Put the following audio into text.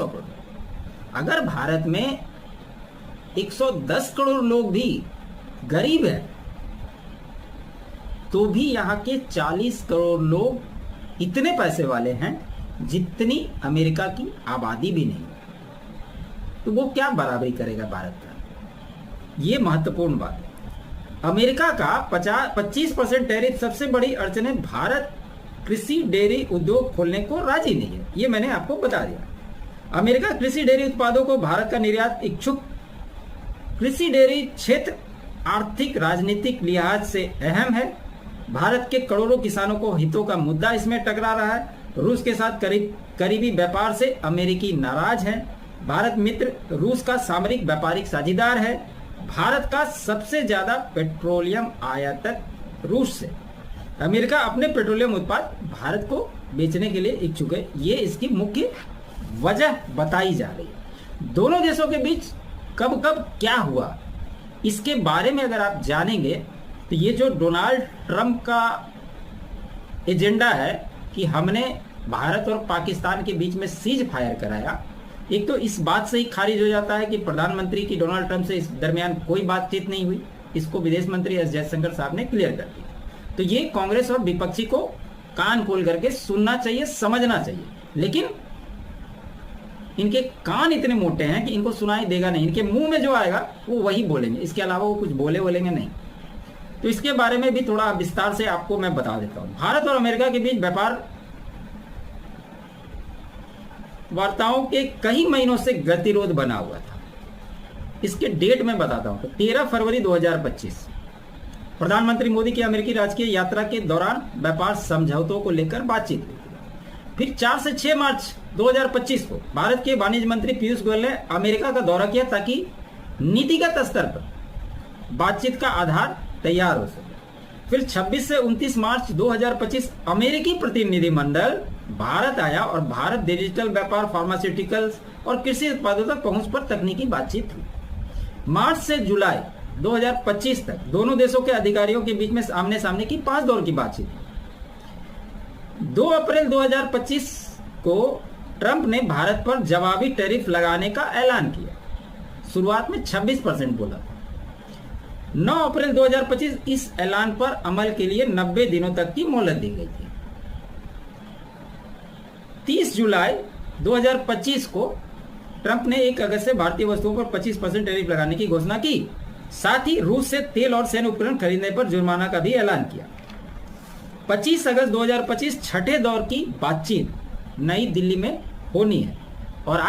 करोड़। अगर भारत में 110 करोड़ लोग भी गरीब है तो भी यहाँ के 40 करोड़ लोग इतने पैसे वाले हैं जितनी अमेरिका की आबादी भी नहीं। तो वो क्या बराबरी करेगा भारत का? ये महत्वपूर्ण बात है। अमेरिका का 25% टैरिफ सबसे बड़ी अड़चन है। भारत कृषि डेयरी उद्योग खोलने को राजी नहीं है, ये मैंने आपको बता दिया। अमेरिका कृषि डेयरी उत्पादों को भारत का निर्यात इच्छुक। कृषि डेयरी क्षेत्र आर्थिक राजनीतिक लिहाज से अहम है। भारत के करोड़ों किसानों को हितों का मुद्दा इसमें टकरा रहा है। रूस के साथ करीबी व्यापार से अमेरिकी नाराज है। भारत मित्र रूस का सामरिक व्यापारिक साझेदार है। भारत का सबसे ज्यादा पेट्रोलियम आयातक रूस से। अमेरिका अपने पेट्रोलियम उत्पाद भारत को बेचने के लिए इच्छुक है। ये इसकी मुख्य वजह बताई जा रही है। दोनों देशों के बीच कब कब क्या हुआ इसके बारे में अगर आप जानेंगे तो ये जो डोनाल्ड ट्रंप का एजेंडा है कि हमने भारत और पाकिस्तान के बीच में सीज फायर कराया, एक तो इस बात से ही खारिज हो जाता है कि प्रधानमंत्री की डोनाल्ड ट्रंप से इस दरमियान कोई बातचीत नहीं हुई। इसको विदेश मंत्री एस जयशंकर साहब ने क्लियर कर दिया। तो ये कांग्रेस और विपक्षी को कान खोल करके सुनना चाहिए, समझना चाहिए। लेकिन इनके कान इतने मोटे हैं कि इनको सुनाई देगा नहीं। इनके मुंह में जो आएगा वो वही बोलेंगे, इसके अलावा वो कुछ बोलेंगे नहीं। तो इसके बारे में भी थोड़ा विस्तार से आपको मैं बता देता हूं। भारत और अमेरिका के बीच व्यापार वार्ताओं के कई महीनों से गतिरोध बना हुआ था। इसके डेट में बताता हूं। तो 13 फरवरी 2025 प्रधानमंत्री मोदी की अमेरिकी राजकीय यात्रा के दौरान व्यापार समझौतों को लेकर बातचीत हुई। फिर 4 से 6 मार्च 2025 को भारत के वाणिज्य मंत्री पीयूष गोयल ने अमेरिका का दौरा किया ताकि नीतिगत स्तर पर बातचीत का आधार तैयार हो सके। फिर 26 से 29 मार्च 2025 अमेरिकी प्रतिनिधिमंडल भारत आया और भारत डिजिटल व्यापार, फार्मास्यूटिकल्स और कृषि उत्पादों तक पहुंच पर तकनीकी बातचीत हुई। मार्च से जुलाई 2025 तक दोनों देशों के अधिकारियों के बीच में आमने सामने की 5 दौर की बातचीत हुई। 2 अप्रैल 2025 को ट्रंप ने भारत पर जवाबी टैरिफ लगाने का ऐलान किया। शुरुआत में 26% बोला। 9 अप्रैल 2025 इस ऐलान पर अमल के लिए 90 दिनों तक की मोहलत दी गई थी। 30 जुलाई 2025 को ट्रंप ने 1 अगस्त से भारतीय वस्तुओं पर 25% टैरिफ लगाने की घोषणा की। साथ ही रूस से तेल और सैन्य उपकरण खरीदने पर जुर्माना का भी ऐलान किया। 25 अगस्त 2025 छठे दौर की बातचीत नई दिल्ली में होनी है।